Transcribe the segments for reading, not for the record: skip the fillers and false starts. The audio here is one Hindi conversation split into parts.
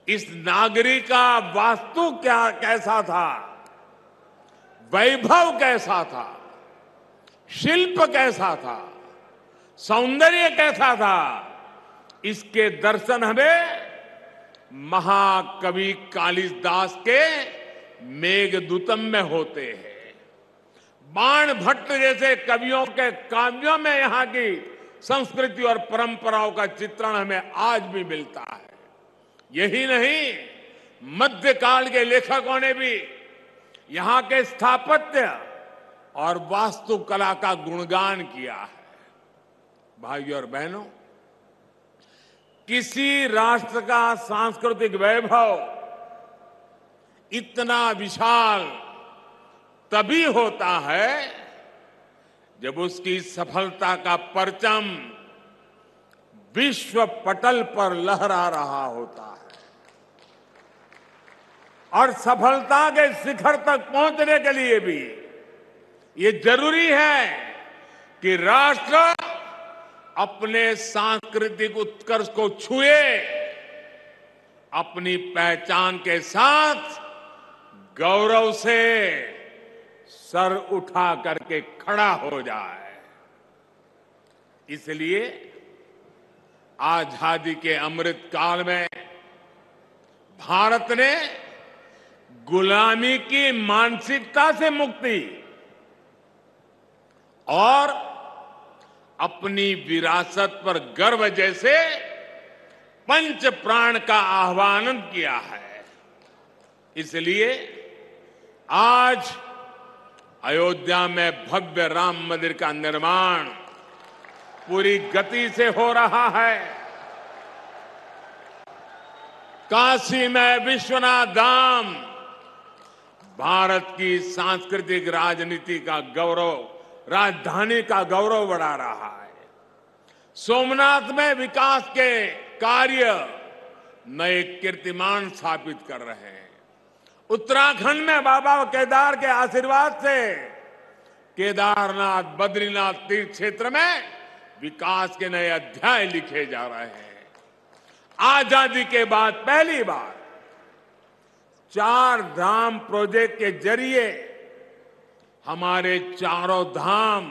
इस नागरी का वास्तु कैसा था, वैभव कैसा था, शिल्प कैसा था, सौंदर्य कैसा था, इसके दर्शन हमें महाकवि कालिदास के मेघदूतम में होते हैं। बाण भट्ट जैसे कवियों के काव्यों में यहां की संस्कृति और परंपराओं का चित्रण हमें आज भी मिलता है। यही नहीं, मध्यकाल के लेखकों ने भी यहां के स्थापत्य और वास्तुकला का गुणगान किया है। भाइयों और बहनों, किसी राष्ट्र का सांस्कृतिक वैभव इतना विशाल तभी होता है जब उसकी सफलता का परचम विश्व पटल पर लहरा रहा होता है। और सफलता के शिखर तक पहुंचने के लिए भी ये जरूरी है कि राष्ट्र अपने सांस्कृतिक उत्कर्ष को छुए, अपनी पहचान के साथ गौरव से सर उठा करके खड़ा हो जाए। इसलिए आजादी के अमृत काल में भारत ने गुलामी की मानसिकता से मुक्ति और अपनी विरासत पर गर्व जैसे पंच प्राण का आह्वान किया है। इसलिए आज अयोध्या में भव्य राम मंदिर का निर्माण पूरी गति से हो रहा है। काशी में विश्वनाथ धाम भारत की सांस्कृतिक राजनीति का गौरव, राजधानी का गौरव बढ़ा रहा है। सोमनाथ में विकास के कार्य नए कीर्तिमान स्थापित कर रहे हैं। उत्तराखंड में बाबा केदार के आशीर्वाद से केदारनाथ, बद्रीनाथ तीर्थ क्षेत्र में विकास के नए अध्याय लिखे जा रहे हैं। आजादी के बाद पहली बार 4 धाम प्रोजेक्ट के जरिए हमारे चारों धाम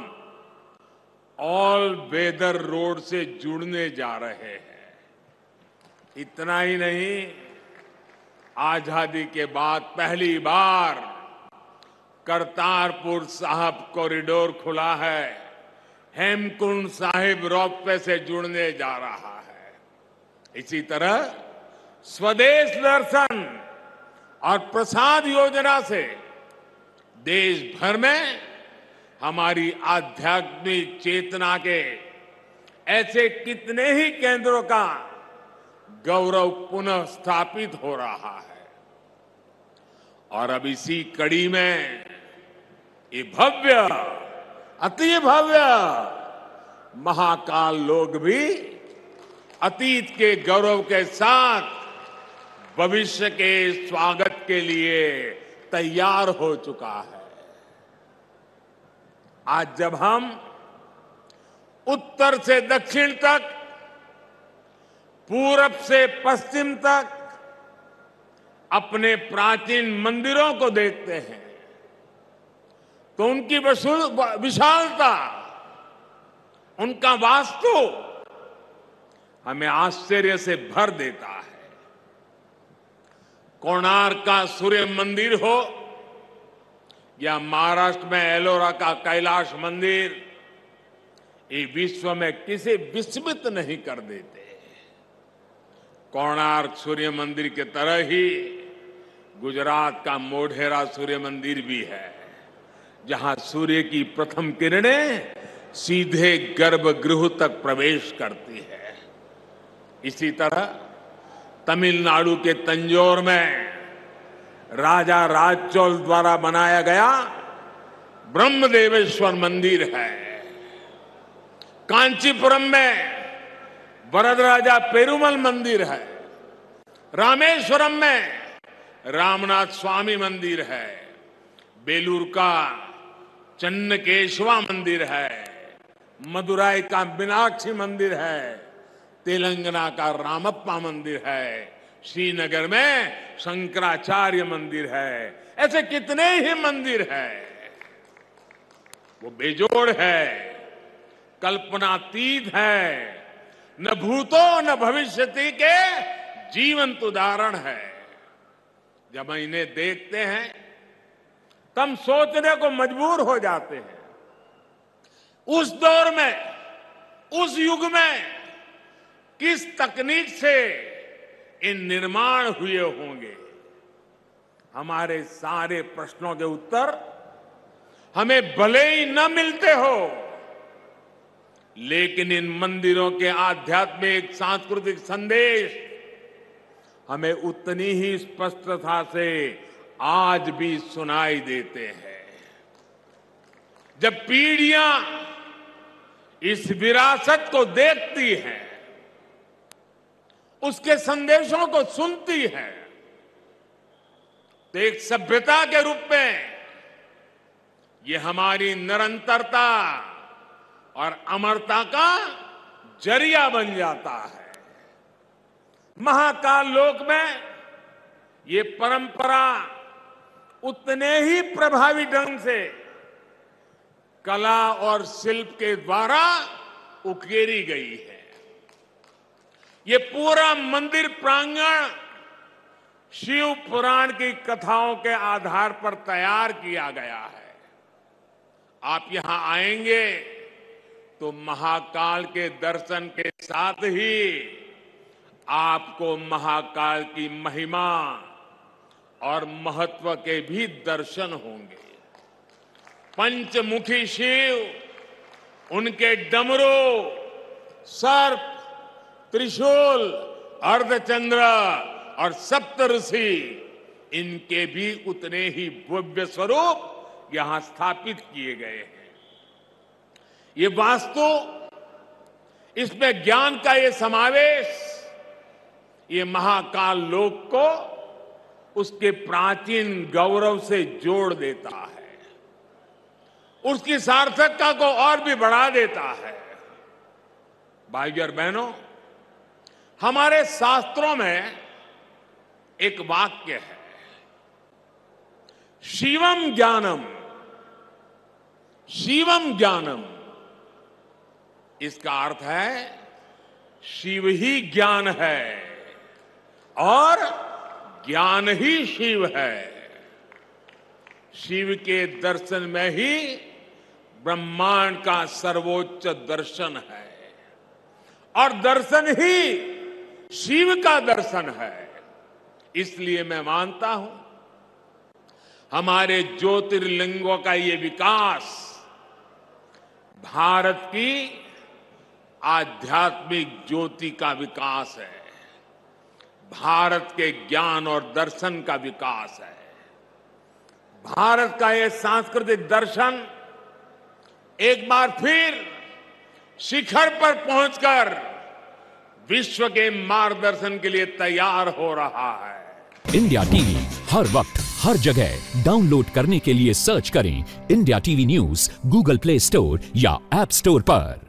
ऑल वेदर रोड से जुड़ने जा रहे हैं। इतना ही नहीं, आजादी के बाद पहली बार करतारपुर साहिब कॉरिडोर खुला है, हेमकुंड साहिब रोपवे से जुड़ने जा रहा है। इसी तरह स्वदेश दर्शन और प्रसाद योजना से देश भर में हमारी आध्यात्मिक चेतना के ऐसे कितने ही केंद्रों का गौरव पुनः स्थापित हो रहा है। और अब इसी कड़ी में ये भव्य, अति भव्य महाकाल लोग भी अतीत के गौरव के साथ भविष्य के स्वागत के लिए तैयार हो चुका है। आज जब हम उत्तर से दक्षिण तक, पूरब से पश्चिम तक अपने प्राचीन मंदिरों को देखते हैं तो उनकी विशालता, उनका वास्तु हमें आश्चर्य से भर देता है। कोणार्क का सूर्य मंदिर हो या महाराष्ट्र में एलोरा का कैलाश मंदिर, ये विश्व में किसी विस्मित नहीं कर देते। कोणार्क सूर्य मंदिर के तरह ही गुजरात का मोढेरा सूर्य मंदिर भी है, जहां सूर्य की प्रथम किरणें सीधे गर्भगृह तक प्रवेश करती है। इसी तरह तमिलनाडु के तंजौर में राजा राजचोल द्वारा बनाया गया ब्रह्मदेवेश्वर मंदिर है। कांचीपुरम में वरदराजा पेरुमल मंदिर है। रामेश्वरम में रामनाथ स्वामी मंदिर है। बेलूर का चन्नकेशवा मंदिर है। मदुराई का मीनाक्षी मंदिर है। तेलंगाना का रामप्पा मंदिर है। श्रीनगर में शंकराचार्य मंदिर है। ऐसे कितने ही मंदिर हैं। वो बेजोड़ है, कल्पनातीत है, न भूतो न भविष्यति के जीवंत उदाहरण है। जब हम इन्हें देखते हैं तब सोचने को मजबूर हो जाते हैं, उस दौर में, उस युग में किस तकनीक से इन निर्माण हुए होंगे। हमारे सारे प्रश्नों के उत्तर हमें भले ही न मिलते हो, लेकिन इन मंदिरों के आध्यात्मिक सांस्कृतिक संदेश हमें उतनी ही स्पष्टता से आज भी सुनाई देते हैं। जब पीढ़ियां इस विरासत को देखती हैं, उसके संदेशों को सुनती हैं, तो एक सभ्यता के रूप में ये हमारी निरंतरता और अमरता का जरिया बन जाता है। महाकाल लोक में ये परंपरा उतने ही प्रभावी ढंग से कला और शिल्प के द्वारा उकेरी गई है। ये पूरा मंदिर प्रांगण शिव पुराण की कथाओं के आधार पर तैयार किया गया है। आप यहां आएंगे तो महाकाल के दर्शन के साथ ही आपको महाकाल की महिमा और महत्व के भी दर्शन होंगे। पंचमुखी शिव, उनके डमरू, सर्प, त्रिशूल, अर्धचंद्र और सप्तऋषि, इनके भी उतने ही भव्य स्वरूप यहां स्थापित किए गए हैं। ये वास्तु, इसमें ज्ञान का ये समावेश, ये महाकाल लोक को उसके प्राचीन गौरव से जोड़ देता है, उसकी सार्थकता को और भी बढ़ा देता है। भाइयों और बहनों, हमारे शास्त्रों में एक वाक्य है, शिवम ज्ञानम, शिवम ज्ञानम। इसका अर्थ है शिव ही ज्ञान है और ज्ञान ही शिव है। शिव के दर्शन में ही ब्रह्मांड का सर्वोच्च दर्शन है और दर्शन ही शिव का दर्शन है। इसलिए मैं मानता हूं हमारे ज्योतिर्लिंगों का ये विकास भारत की आध्यात्मिक ज्योति का विकास है, भारत के ज्ञान और दर्शन का विकास है। भारत का ये सांस्कृतिक दर्शन एक बार फिर शिखर पर पहुंचकर विश्व के मार्गदर्शन के लिए तैयार हो रहा है। इंडिया टीवी हर वक्त हर जगह डाउनलोड करने के लिए सर्च करें India TV news Google play store या ऐप स्टोर पर।